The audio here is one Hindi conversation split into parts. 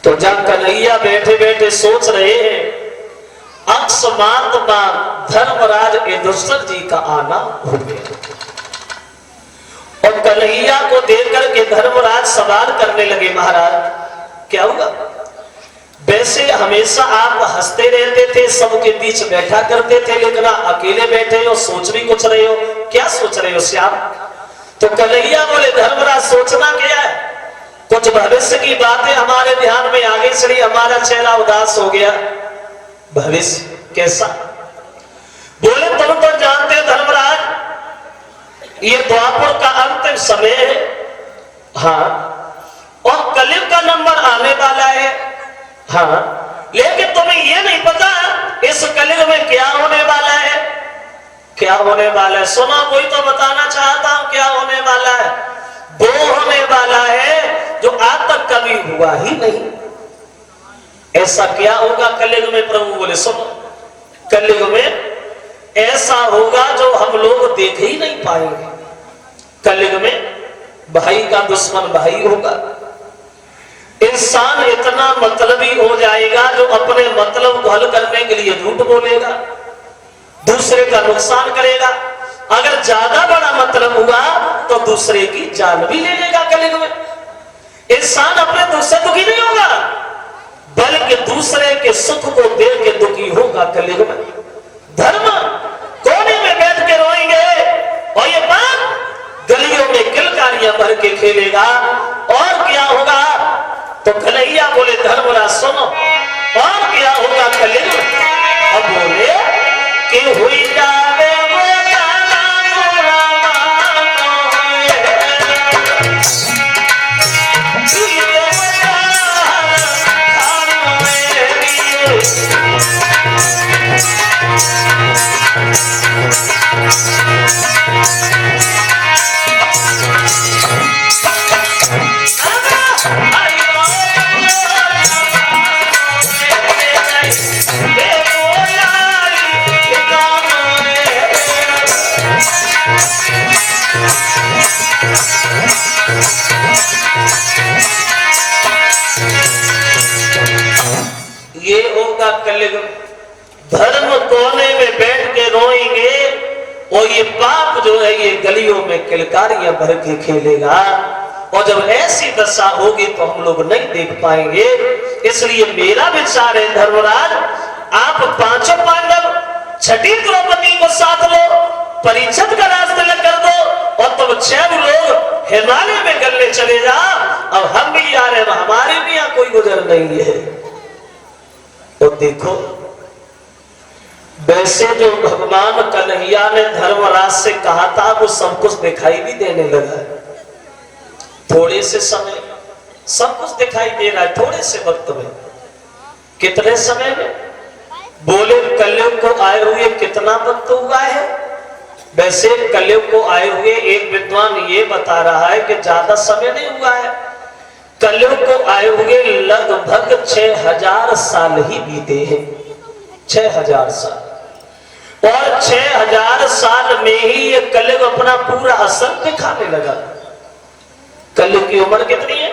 तो जब कन्हैया बैठे बैठे सोच रहे हैं अकस्मात धर्मराज युधिष्ठिर जी का आना हो गया और कन्हैया को देख करके धर्मराज सवाल करने लगे, महाराज क्या हुआ? वैसे हमेशा आप हंसते रहते थे, सबके बीच बैठा करते थे, लेकिन अकेले बैठे हो, सोच भी कुछ रहे हो, क्या सोच रहे हो श्याम? तो कन्हैया बोले, धर्मराज सोचना क्या है, कुछ भविष्य की बातें हमारे ध्यान में आ गई, इसलिए हमारा चेहरा उदास हो गया। भविष्य कैसा? बोले तुम तो जानते हो धर्मराज, ये द्वापर का अंतिम समय है, हाँ, और कलयुग का नंबर आने वाला है, हाँ, लेकिन तुम्हें ये नहीं पता इस कलयुग में क्या होने वाला है। क्या होने वाला है? सुना, कोई तो बताना चाहता हूं क्या होने वाला है। वो होने वाला है जो आज तक कभी हुआ ही नहीं। ऐसा क्या होगा कलयुग में? प्रभु बोले सुनो, कलयुग में ऐसा होगा जो हम लोग देख ही नहीं पाएंगे। कलयुग में भाई का दुश्मन भाई होगा, इंसान इतना मतलबी हो जाएगा जो अपने मतलब को हल करने के लिए झूठ बोलेगा, दूसरे का नुकसान करेगा। अगर ज्यादा बड़ा मतलब हुआ तो दूसरे की जान भी ले लेगा। कलयुग में इंसान अपने दुख से दुखी नहीं होगा, बल्कि दूसरे के सुख को देख के दुखी होगा। कलयुग में धर्म कोने में बैठ के रोएंगे और ये बात गलियों में किलकारियां भर के खेलेगा। और क्या होगा? तो कन्हैया बोले, धर्मराज सुनो, और क्या होगा कलयुग में? अब बोले कि हुई जावे वो ये होगा कलयुग। धर्म कोने में बैठ के रोएंगे और ये पाप जो है ये गलियों में किलकारियां भर के खेलेगा। और जब ऐसी दशा होगी तो हम लोग नहीं देख पाएंगे। इसलिए मेरा विचार है धर्मराज, आप पांचों पांडव छठी द्रौपदी को साथ लो, परीक्षित का रास्ता अलग कर दो और तुम 6 लोग हिमालय में गलने चले जाओ। अब हम भी आ रहे हैं, हमारे भी यहाँ कोई गुजर नहीं है। तो देखो, वैसे जो भगवान कन्हैया ने धर्मराज से कहा था वो सब कुछ दिखाई भी देने लगा है। थोड़े से समय सब कुछ दिखाई दे रहा है, थोड़े से वक्त में। कितने समय में? बोले कलयुग को आए हुए कितना वक्त हुआ है? वैसे कलयुग को आए हुए एक विद्वान ये बता रहा है कि ज्यादा समय नहीं हुआ है। कलयुग को आए हुए लगभग 6000 साल ही बीते हैं। 6000 साल, और 6000 साल में ही ये कलयुग अपना पूरा असर दिखाने लगा। कलयुग की उम्र कितनी है?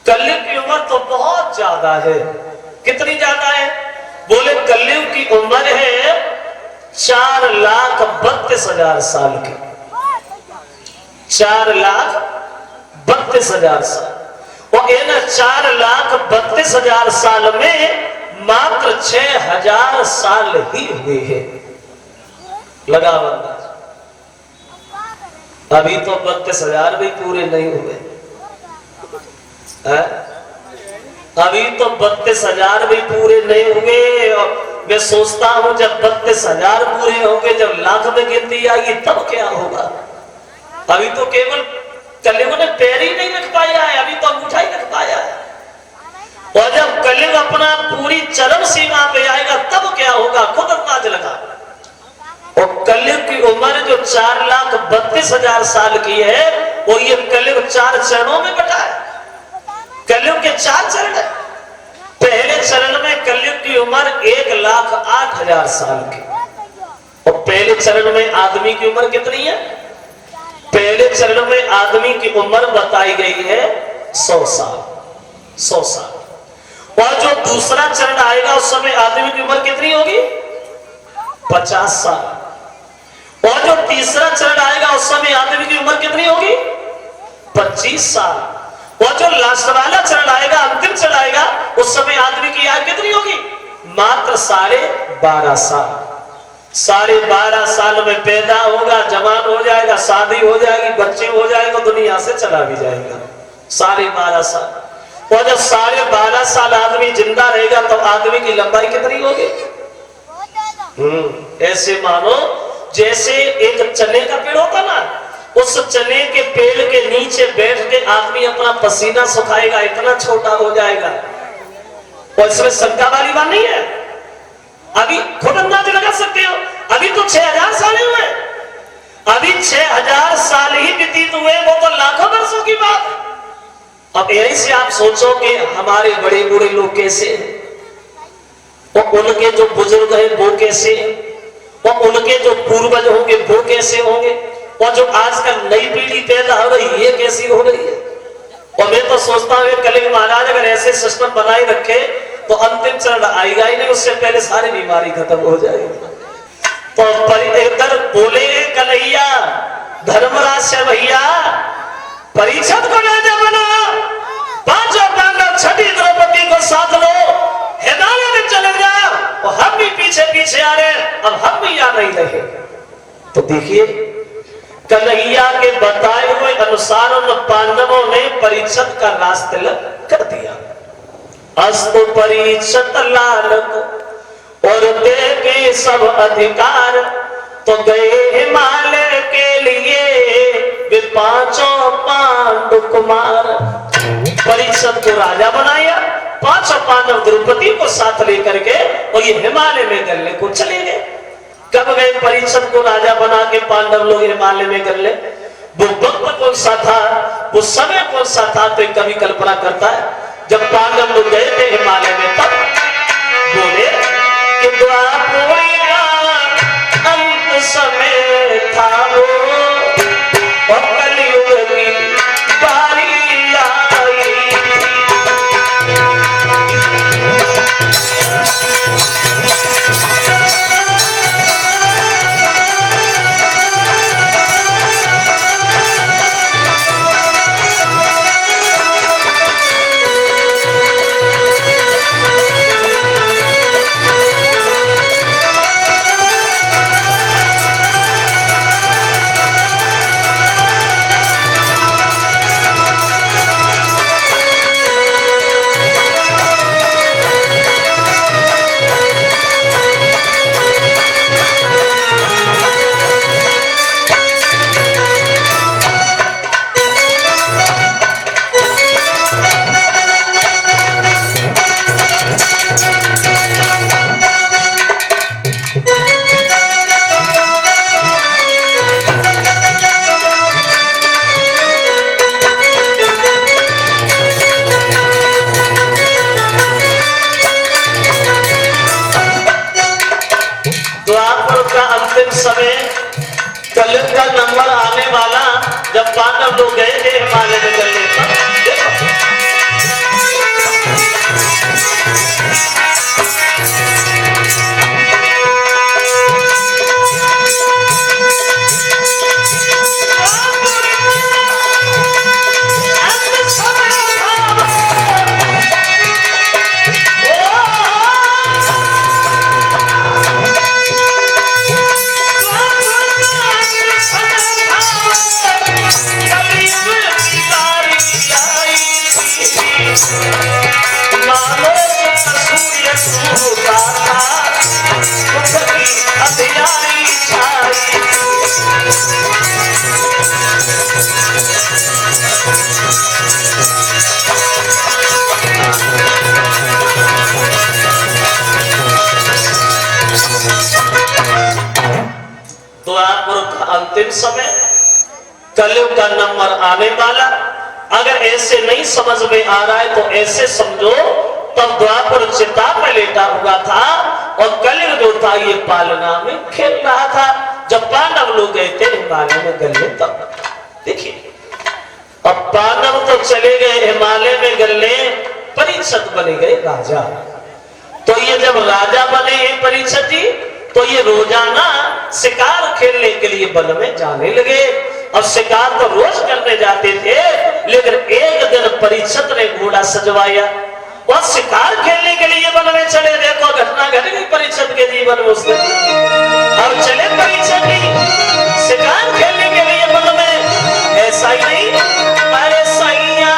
कलयुग की उम्र तो बहुत ज्यादा है। कितनी ज्यादा है? बोले कलयुग की उम्र है 4,32,000 साल की। 4,32,000 साल। और इन 4,32,000 साल में मात्र 6000 साल ही हुए हैं। लगा अंदाज? अभी तो 32,000 भी पूरे नहीं हुए। अभी तो 32,000 भी पूरे नहीं हुए। और मैं सोचता हूं जब 32,000 पूरे होंगे, जब लाख में गिनती आएगी तब क्या होगा। अभी तो केवल कलयुग ने पैर ही नहीं रख पाया है, अभी तो अंगूठा ही रख पाया है। और जब कलयुग अपना पूरी चरम सीमा पे आएगा तब क्या होगा, खुद अंदाज लगा। और कलयुग की उम्र जो 4,32,000 साल की है, वो ये कलयुग 4 चरणों में बटा है। कलयुग के 4 चरण है। पहले चरण में कलयुग की उम्र 1,08,000 साल की। और पहले चरण में आदमी की उम्र कितनी है? पहले चरण में आदमी की उम्र बताई गई है 100 साल। 100 साल। और जो दूसरा चरण आएगा उस समय आदमी की उम्र कितनी होगी? 50 साल। और जो तीसरा चरण आएगा उस समय आदमी की उम्र कितनी होगी? 25 साल। और जो लास्ट वाला चरण आएगा, अंतिम चरण आएगा, उस समय आदमी की आयु कितनी होगी? मात्र 12.5 साल। 12.5 साल में पैदा होगा, जवान हो जाएगा, शादी हो जाएगी, बच्चे हो जाएंगे, दुनिया से चला भी जाएगा। 12.5 साल। और जब 12.5 साल आदमी जिंदा रहेगा तो आदमी की लंबाई कितनी होगी? ऐसे मानो जैसे एक चने का पेड़ होता ना, उस चने के पेड़ के नीचे बैठ के आदमी अपना पसीना सुखाएगा, इतना छोटा हो जाएगा। और इसमें शंका वाली बात नहीं है। अभी खुद अंदाज लगा सकते हो, अभी तो 6000 साल हुए, अभी 6000 साल ही व्यतीत हुए, वो तो लाखों वर्षों की बात। अब यही से आप सोचो कि हमारे बड़े बूढ़े लोग कैसे हैं, और उनके जो बुजुर्ग हैं वो कैसे हैं, और उनके जो पूर्वज होंगे वो कैसे होंगे, और जो आजकल नई पीढ़ी पैदा हो रही है कैसी हो रही है। और मैं तो सोचता हूँ कल महाराज अगर ऐसे सिस्टम बनाए रखे तो अंतिम चरण आएगा ही नहीं, उससे पहले सारी बीमारी खत्म हो जाएगी। तो इधर बोले कन्हैया धर्मराज से, भैया परीक्षित को राजा बना, 5 पांडव छठी द्रौपदी को साथ लो, हिमालय में चले जाओ, और हम भी पीछे पीछे आ रहे, अब हम भी आ नहीं रहे। तो देखिए कन्हैया के बताए हुए अनुसार उन पांडवों ने परीक्षित का राज तिलक कर दिया। अस्तु परीक्षित लाल को और दे के सब अधिकार, तो गए हिमालय के लिए वे 5 पांडव कुमार। परीक्षित को राजा बनाया, 5 पांडव द्रौपदी को साथ लेकर के और ये हिमालय में गले को चले गए। कब गए परीक्षित को राजा बना के पांडव लोग हिमालय में गले? वो वक्त कौन सा था, वो समय कौन सा था, तो कभी कल्पना करता है। जब पांडव लोग गए थे हिमालय में तब बोले कि द्वापर अंत समय था वो, और कलयुग की बारी आई। समय कलयुग का नंबर आने वाला, जब पांडव लोग गए थे हिमालय में गले पर, अंतिम समय कलयुग का नंबर आने वाला। अगर ऐसे नहीं समझ में आ रहा है तो ऐसे समझो, तब द्वापर चिता पे लेटा हुआ था और कलयुग जो था ये पालना में खेल रहा था। जब पांडव लोग गए थे हिमालय में गले, तब देखिए अब पांडव तो चले गए हिमालय में गले, परीक्षित परीक्षित बने गए राजा। तो ये जब राजा बने हैं परीक्षित जी, तो ये रोजाना शिकार खेलने के लिए वन में जाने लगे। और शिकार तो रोज करने जाते थे, लेकिन एक दिन परीक्षित ने घोड़ा सजवाया और शिकार खेलने के लिए वन में चले। देखो घटना घट गई परीक्षित के जीवन में उस दिन। और चले परीक्षित जी शिकार खेलने के लिए वन में। ऐसा ही नहीं, अरे सैया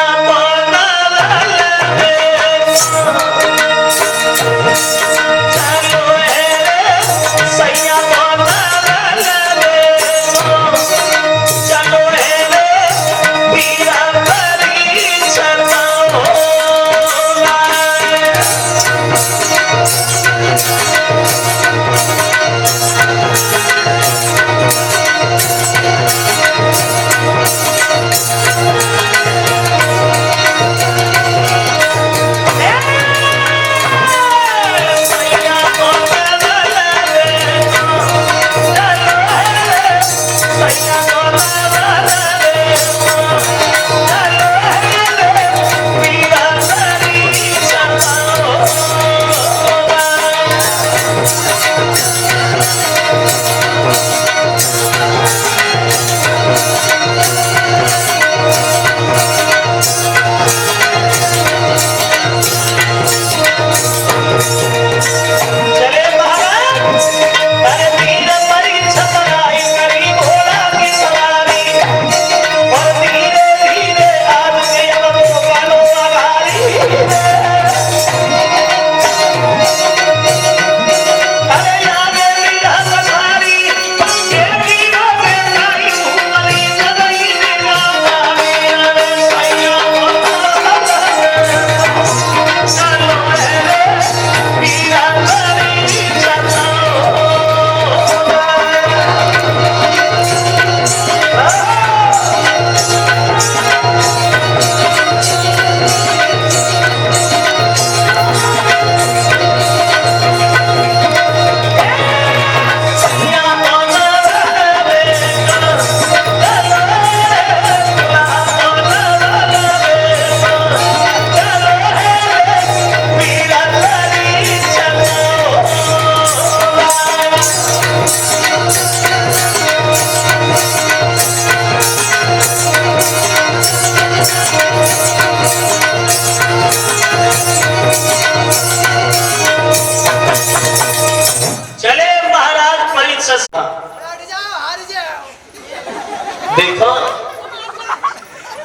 देखो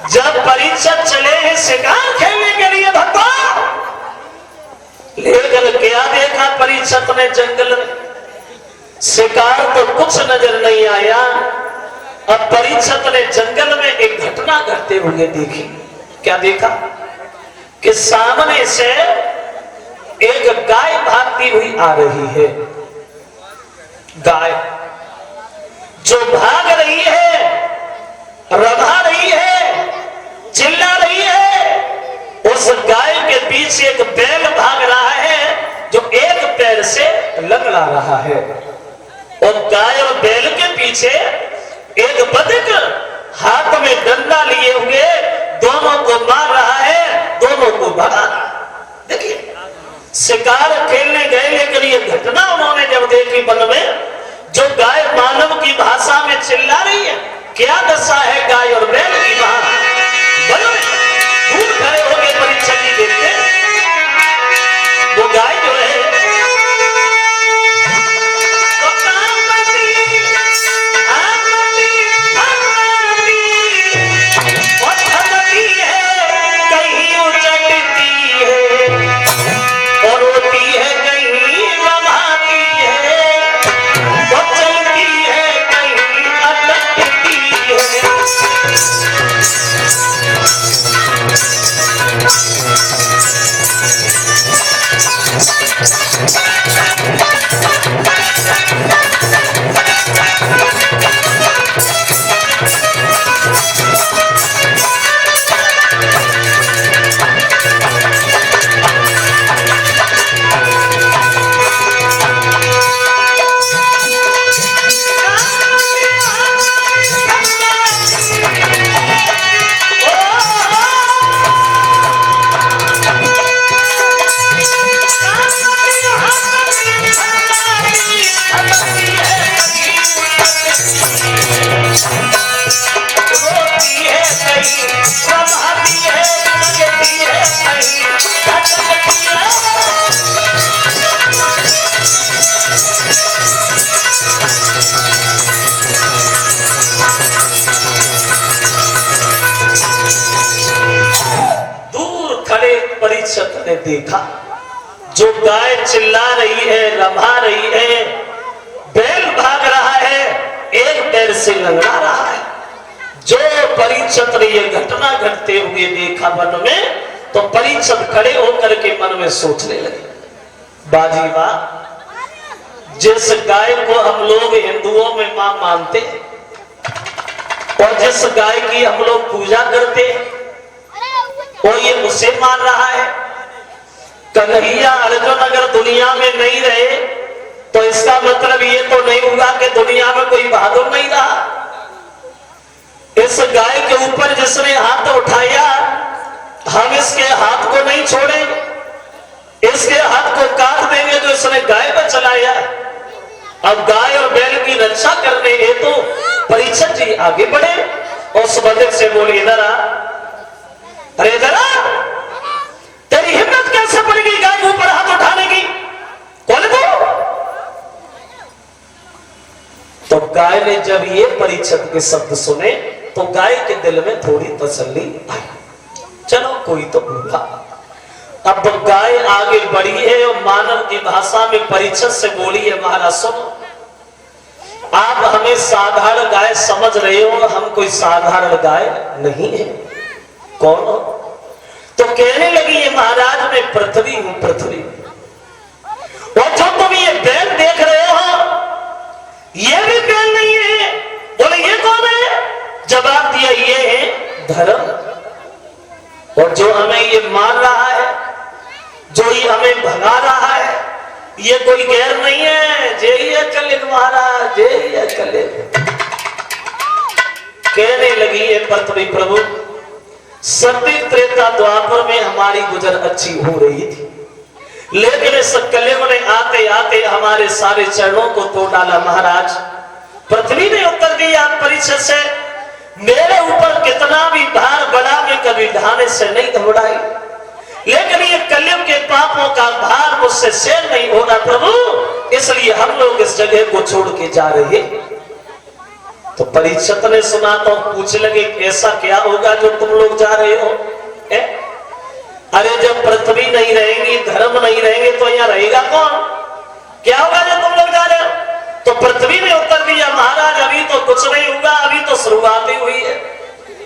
जब परीक्षित चले हैं शिकार खेलने के लिए भक्तों, लेकिन क्या देखा परीक्षित ने जंगल में? शिकार तो कुछ नजर नहीं आया। अब परीक्षित ने जंगल में एक घटना घटते हुए देखी। क्या देखा कि सामने से एक गाय भागती हुई आ रही है। गाय जो भाग रही है, रधा रही है, चिल्ला रही है। उस गाय के पीछे एक बैल भाग रहा है जो एक पैर से लंगड़ा रहा है। और गाय और बैल के पीछे एक बतख हाथ में डंडा लिए हुए दोनों को मार रहा है, दोनों को भगा रहा है। देखिए शिकार खेलने गए, लेकिन ये घटना उन्होंने जब देखी वन में, जो गाय मानव की भाषा में चिल्ला रही है, क्या दशा है गाय और बैल की। वहां वन में दूर खड़े होकर परीक्षित जी देखते, वो गाय जो है परीक्षित ने देखा जो गाय चिल्ला रही है, रभा रही है, बैल भाग रहा है, एक पैर से लंगड़ा रहा है। जो परीक्षित ने ये घटना घटते हुए देखा वन में, तो परीक्षित खड़े होकर के मन में सोचने लगे, बाजी माँ, जिस गाय को हम लोग हिंदुओं में मां मानते और जिस गाय की हम लोग पूजा करते और ये उसे मान रहा है। कन्हैया अर्जुन अगर दुनिया में नहीं रहे तो इसका मतलब ये तो नहीं होगा कि दुनिया में कोई बहादुर नहीं रहा। इस गाय के ऊपर जिसने हाथ उठाया, हम इसके हाथ को नहीं छोड़ेंगे, इसके हाथ को काट देंगे जो इसने गाय पर चलाया। अब गाय और बैल की रक्षा करने हेतु परीक्षित जी आगे बढ़े और सुभद्रा से बोले, इधर आ, अरे इधर आ, तेरी हिम्मत कैसे पड़ेगी गाय के ऊपर हाथ उठाने की, कौन है तो गाय ने जब ये परीक्षित के शब्द सुने तो गाय के दिल में थोड़ी तसल्ली आई, चलो कोई तो बोला। अब गाय आगे बढ़ी है और मानव की भाषा में परीक्षित से बोली है, महाराज सुनो, आप हमें साधारण गाय समझ रहे हो, हम कोई साधारण गाय नहीं है। कौन हो? तो कहने लगी है, महाराज मैं पृथ्वी हूं, पृथ्वी। और जो तुम ये बैल देख रहे हो ये भी बैल नहीं है। बोले ये कौन है? जवाब दिया, ये है धर्म। और जो हमें ये मार रहा है, जो ये हमें भगा रहा है, ये कोई गैर नहीं है, जय कलिक महाराज, जय कलिक। कहने लगी है पृथ्वी प्रभु, सत्य त्रेता द्वापर में हमारी गुजर अच्छी हो रही थी, लेकिन इस कलियुग ने आते आते हमारे सारे चरणों को तोड़ डाला। महाराज पृथ्वी ने उत्तर दिया परीक्षित से, मेरे ऊपर कितना भी भार बड़ा मैं कभी ढाने से नहीं घबराई, लेकिन ये कलयुग के पापों का भार मुझसे सहन नहीं हो रहा प्रभु, इसलिए हम लोग इस जगह को छोड़ के जा रहे हैं। तो परीक्षित ने सुना तो पूछ लगे, ऐसा क्या होगा जो तुम लोग जा रहे हो? अरे जब पृथ्वी नहीं रहेगी, धर्म नहीं रहेंगे तो यहाँ रहेगा कौन? क्या होगा जो तुम लोग जा रहे हो? तो पृथ्वी ने उत्तर दिया, महाराज अभी तो कुछ नहीं होगा, अभी तो शुरुआत ही हुई है,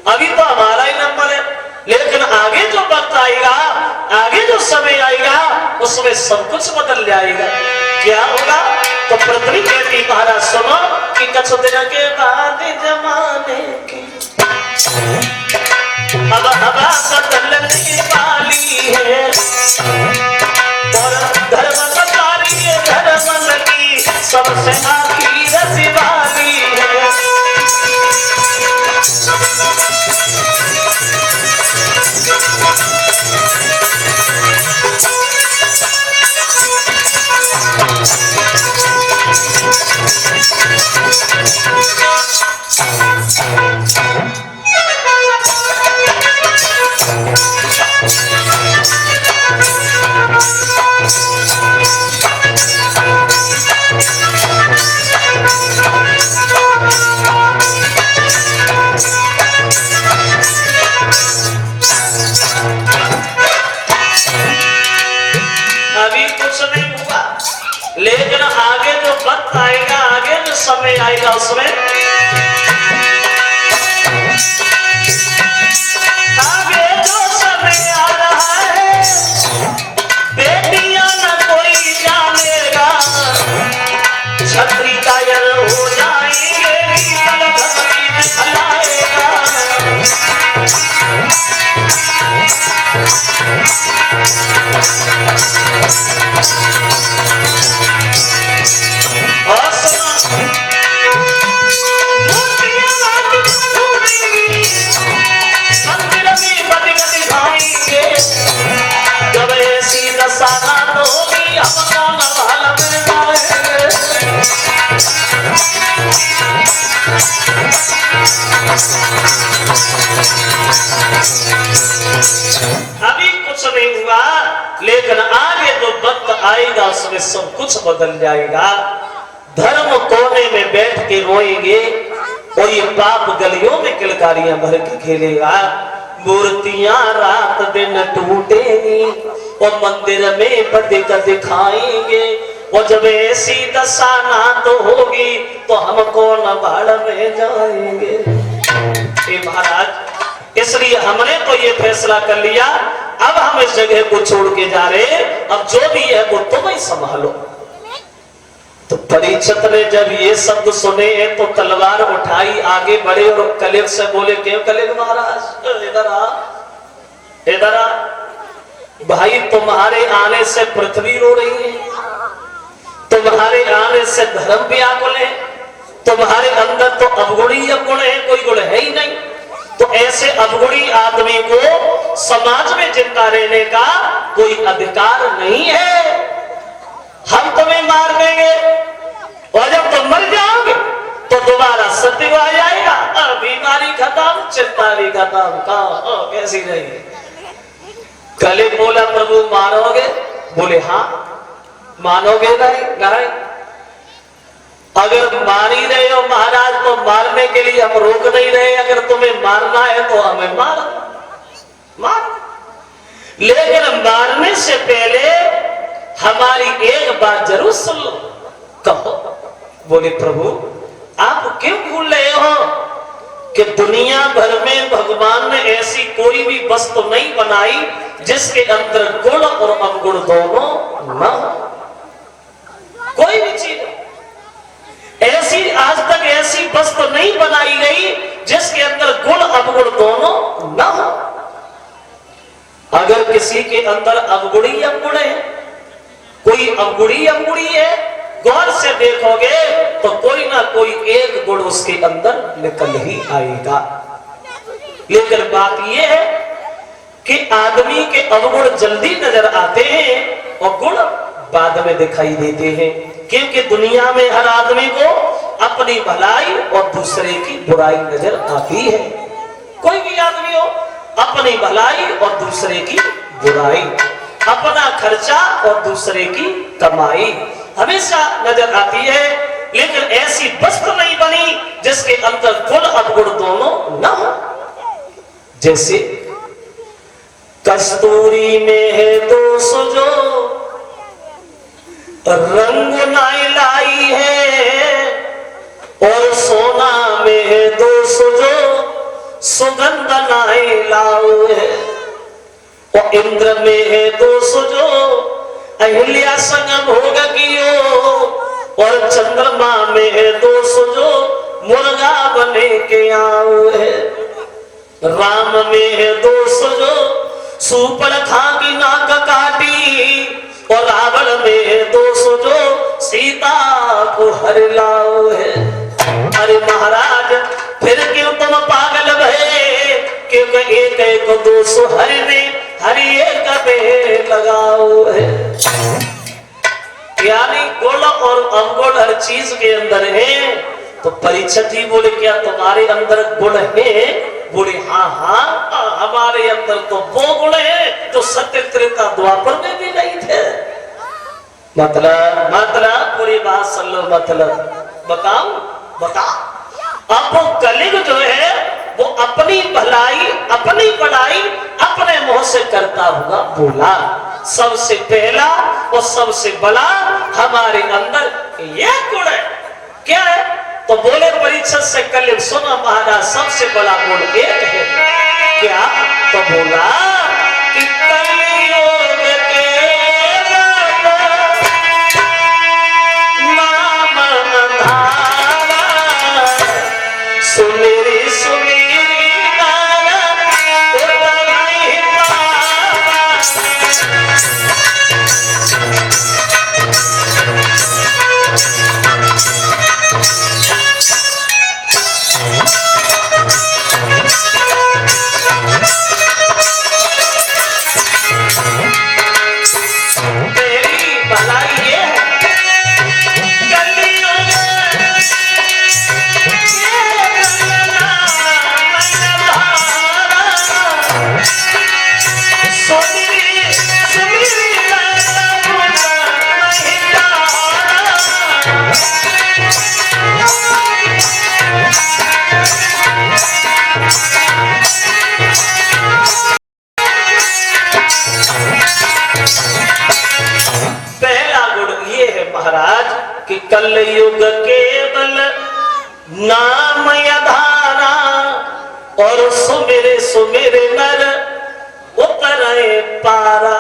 अभी तो हमारा ही नंबर है, लेकिन आगे जो वक्त आएगा, आगे जो समय आएगा, उसमें सब कुछ बदल जाएगा। क्या होगा? तो पृथ्वी कहती, महाराज सुनो कि कुछ दिन के बाद जमाने की अब हवा बदलने वाली है और धर्म बता रही है, धर्म लगी सबसे आखिर वाली है। अभी कुछ नहीं हुआ, लेकिन आगे जो वक्त आएगा, आगे जो समय आएगा, उसमें आगे जो समय आ रहा है, बेटियां न कोई जानेगा, छतरी कायल हो जाएंगे, जब ऐसी दशा होगी हम भाला में जाएंगे। अभी कुछ नहीं हुआ, लेकिन आगे जो वक्त आएगा उसमें सब कुछ बदल जाएगा। धर्म कोने में बैठ के रोएंगे और ये पाप गलियों में किलकारियां भर के खेलेगा। मूर्तियां रात दिन टूटेंगी और मंदिर में बदिक दिखाएंगे। और जब ऐसी दशा ना तो होगी तो हम कौन बाढ़ में जाएंगे। महाराज इसलिए हमने तो ये फैसला कर लिया, अब हम इस जगह को छोड़ के जा रहे, अब जो भी है वो तुम ही संभालो। तो परीक्षित ने जब ये शब्द सुने तो तलवार उठाई, आगे बढ़े और कलेग से बोले, क्यों कलेग महाराज इधर आ, इधर आ। भाई तुम्हारे आने से पृथ्वी रो रही है, तुम्हारे आने से धर्म व्याकुल है, तुम्हारे अंदर तो अवगुणी गुण है, कोई गुण है ही नहीं। तो ऐसे अवगुणी आदमी को समाज में जिंदा रहने का कोई अधिकार नहीं है। हम तुम्हें मार देंगे और जब तुम मर जाओगे तो दोबारा सत्य आ जाएगा, बीमारी खत्म, चिंता भी खत्म, कहा कैसी रहेगी। कल बोला प्रभु मारोगे, बोले हाँ मानोगे नहीं। अगर मार ही रहे हो महाराज तो मारने के लिए हम रोक नहीं रहे, अगर तुम्हें मारना है तो हमें मार। लेकिन मारने से पहले हमारी एक बात जरूर सुन लो। कहो। बोले प्रभु आप क्यों भूल रहे हो कि दुनिया भर में भगवान ने ऐसी कोई भी वस्तु नहीं बनाई जिसके अंदर गुण और अवगुण दोनों न हो। कोई भी चीज ऐसी आज तक ऐसी वस्तु नहीं बनाई गई जिसके अंदर गुण अवगुण दोनों न हो। अगर किसी के अंदर अवगुणी अवगुण है, कोई अवगुणी है, गौर से देखोगे तो कोई ना कोई एक गुण उसके अंदर निकल ही आएगा। लेकिन बात यह है कि आदमी के अवगुण जल्दी नजर आते हैं और गुण बाद में दिखाई देते हैं, क्योंकि दुनिया में हर आदमी को अपनी भलाई और दूसरे की बुराई नजर आती है। कोई भी आदमी हो अपनी भलाई और दूसरे की बुराई, अपना खर्चा और दूसरे की कमाई हमेशा नजर आती है। लेकिन ऐसी वस्तु नहीं बनी जिसके अंदर गुण अवगुण दोनों न हो। जैसे कस्तूरी में है दोष जो रंग नाई लाई है, और सोना में है दोष जो सुगंध नाई लाओ है, और इंद्र में है दोष जो अहिल्या संग भोग कियो, और चंद्रमा में है दोष जो मुर्गा बने के आओ है। राम में है दोष जो सुपर खा की नाक काटी, और रावण में है दोष जो सीता को हर लाओ है। अरे महाराज फिर क्यों तुम पागल भये, क्योंकि एक एक दोष हरि ने हरि एक में लगाओ है। यानी गुण और अवगुण हर चीज के अंदर है। तो परीक्षित जी बोले क्या तुम्हारे अंदर गुण है? बोले हाँ हाँ हमारे अंदर तो वो गुण है जो सत्य त्रेता द्वापर में भी नहीं थे। मतलब पूरी बात सुन लो, मतलब बताओ। अब वो कलिग जो है वो अपनी भलाई अपनी बड़ाई अपने मुंह से करता हुआ बोला। सबसे पहला और सबसे बड़ा हमारे अंदर यह गुण है। क्या है? तो बोले परीक्षित से कलिग सुना महाराज सबसे बड़ा गुण एक है। क्या? तो बोला कि कलियुग के नाम धारा सुमेरी गाना उतराई पहला गुण ये है महाराज कि कलयुग केवल नाम आधारा और सुमेरे सुमेरे नर उतरे पारा।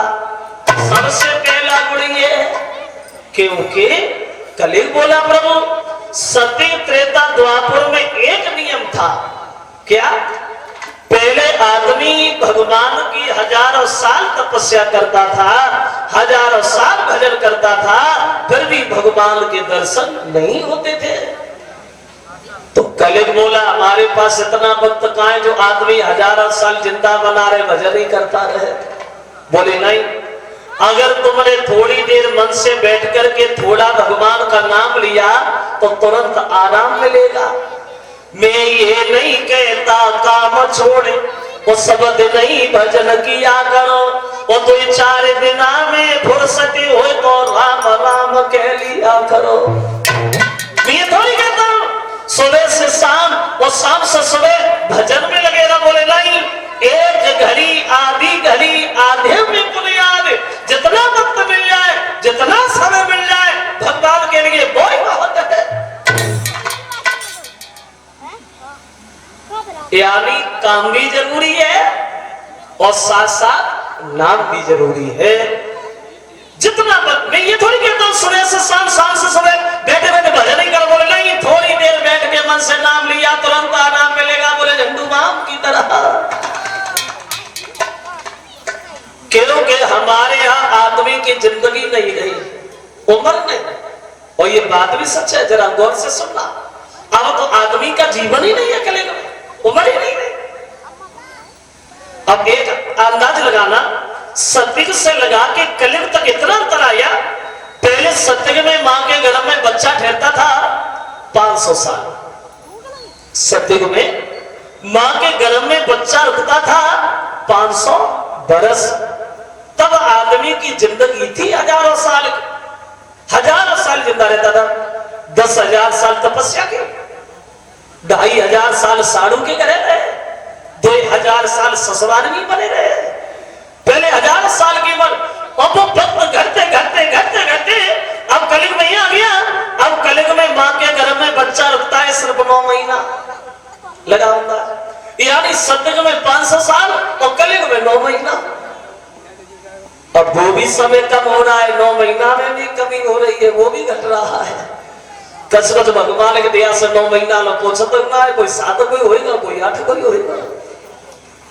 सबसे पहला गुण ये, क्योंकि कलयुग बोला प्रभु सती त्रेता द्वापर में एक नियम था, क्या? पहले आदमी भगवान की हजारों साल तपस्या करता था, हजारों साल भजन करता था, फिर भी भगवान के दर्शन नहीं होते थे। तो कलयुग बोला हमारे पास इतना वक्त कहां है जो आदमी हजारों साल जिंदा बना रहे, भजन ही करता रहे। बोले नहीं, अगर तुमने थोड़ी देर मन से बैठ करके थोड़ा भगवान का नाम लिया तो तुरंत आराम मिलेगा। मैं ये नहीं कहता काम छोड़े, वो सब दिन ही भजन किया करो, वो 2-4 दिन में फुर्सती हो तो राम राम कह लिया करो। मैं थोड़ी कहता हूं सुबह से शाम और शाम से सुबह भजन में लगेगा। बोले नहीं, एक घड़ी आधी घड़ी आधे में बुनियाद जितना वक्त मिल जाए, जितना समय मिल जाए भगवान के लिए वो ही बहुत है। यानी काम भी जरूरी है और साथ साथ नाम भी जरूरी है। जितना मैं ये थोड़ी कहता हूं सुबह से शाम, शाम से सुबह बैठे बैठे भजन ही कर। बोले नहीं, थोड़ी देर बैठ के मन से नाम लिया तुरंत आराम मिलेगा। बोले झंडू बाम की तरह। क्योंकि हमारे यहाँ आदमी की जिंदगी नहीं रही, उम्र नहीं। और ये बात भी सच है, जरा गौर से सुनना। अब तो आदमी का जीवन ही नहीं है, कलेगा उम्र ही नहीं रही। अब एक अंदाज लगाना, सतयुग से लगा के कलयुग तक इतना अंतर आया। पहले सतयुग में मां के गर्भ में बच्चा ठहरता था 500 साल। सतयुग में मां के गर्भ में बच्चा रुकता था 500 बरस। तब आदमी की जिंदगी थी हजारों साल की, हजारों साल जिंदा रहता था। 10,000 साल तपस्या की, 2,500 साल साधु के घरे रहे, 2,000 साल ससुराल में बने रहे। पहले 1000 साल की उम्र, अब वो वक्त घटते घटते घटते घटते अब कलयुग में आ गया। अब कलयुग में मां के गर्भ में बच्चा रुकता है सिर्फ 9 महीना लगा होता है। यानी सतयुग में 500 साल और कलयुग में 9 महीना। अब वो भी समय कम हो रहा है, 9 महीना में भी कमी हो रही है, वो भी घट रहा है। कसरत भगवान के दया से 9 महीना में पहुंच सकना है। कोई 7 कोई होएगा, कोई 8 कोई होएगा,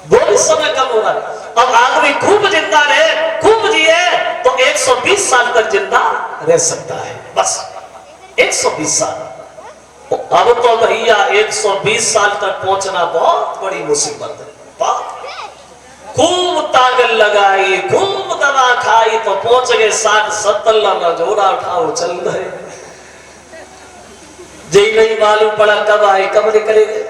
वो भी समय कम हो रहा है। अब आदमी खूब जिंदा रहे, खूब जिए तो 120 साल तक जिंदा रह सकता है, बस 120 साल। अब तो भैया 120 साल तक पहुंचना बहुत बड़ी मुसीबत है। खूब ताकत लगाई, खूब दवा खाई तो पहुंच गए 60-70 लगा, जोड़ा उठाओ चल गए। जी नहीं मालूम पड़ा कब आए कब निकलेंगे।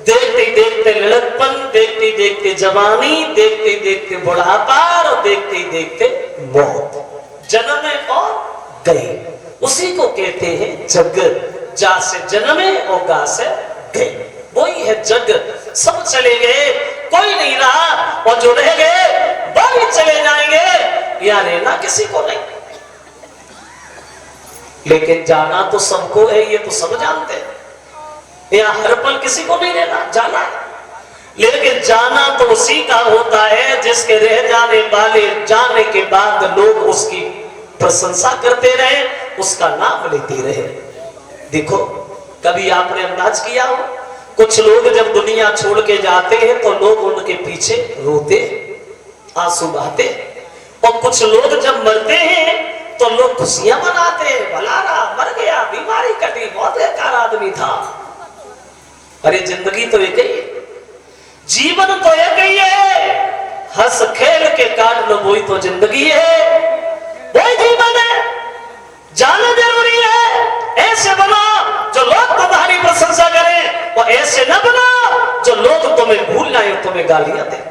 देखते देखते लड़कपन, देखते देखते जवानी, देखते देखते बुढ़ापा और देखते देखते मौत। जन्मे और गए, उसी को कहते हैं जग। जा से जन्मे और गा से गए, वही है जग। सब चले गए, कोई नहीं रहा, और जो रह गए वो भी चले जाएंगे। या रहना किसी को नहीं, लेकिन जाना तो सबको है, ये तो सब जानते हैं। या हर पल किसी को नहीं रहना, जाना। लेकिन जाना तो उसी का होता है जिसके रह जाने वाले जाने के बाद लोग उसकी प्रशंसा करते रहे, उसका नाम लेते रहे। देखो कभी आपने अंदाज किया हो, कुछ लोग जब दुनिया छोड़ के जाते हैं तो लोग उनके पीछे रोते, आंसू बहाते, और कुछ लोग जब मरते हैं तो लोग खुशियां मनाते हैं, भला रहा, मर गया, बीमारी कटी, बहुत बेकार आदमी था। अरे जिंदगी तो एक ही है, जीवन तो एक ही है, हंस खेल के काट लो, वही तो जिंदगी है, वही जीवन है। जाना जरूरी है। ऐसे बनो जो लोग तुम्हारी प्रशंसा करें, और ऐसे न बनो जो लोग तुम्हें भूल जाए और तुम्हें गालियां दें।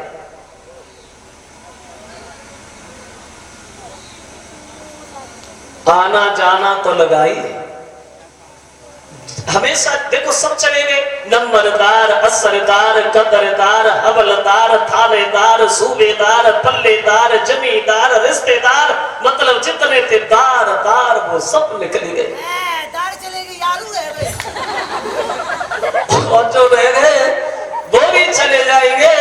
आना जाना तो लगाई, हमेशा देखो सब चले गए, नंबरदार, असरदार, कदरदार, हवलदार, थानेदार, सूबेदार, पल्लेदार, जमींदार, रिश्तेदार, मतलब जितने थे दार दार वो सब निकल गए। दार चलेगी, यारू रह गए। और जो रह गए वो भी चले जाएंगे,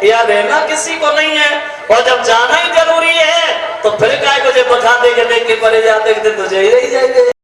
या रहना किसी को नहीं है। और जब जाना ही जरूरी है तो फिर काय को जो बता देंगे, देख के मरे जाते तुझे ही रही जाएंगे।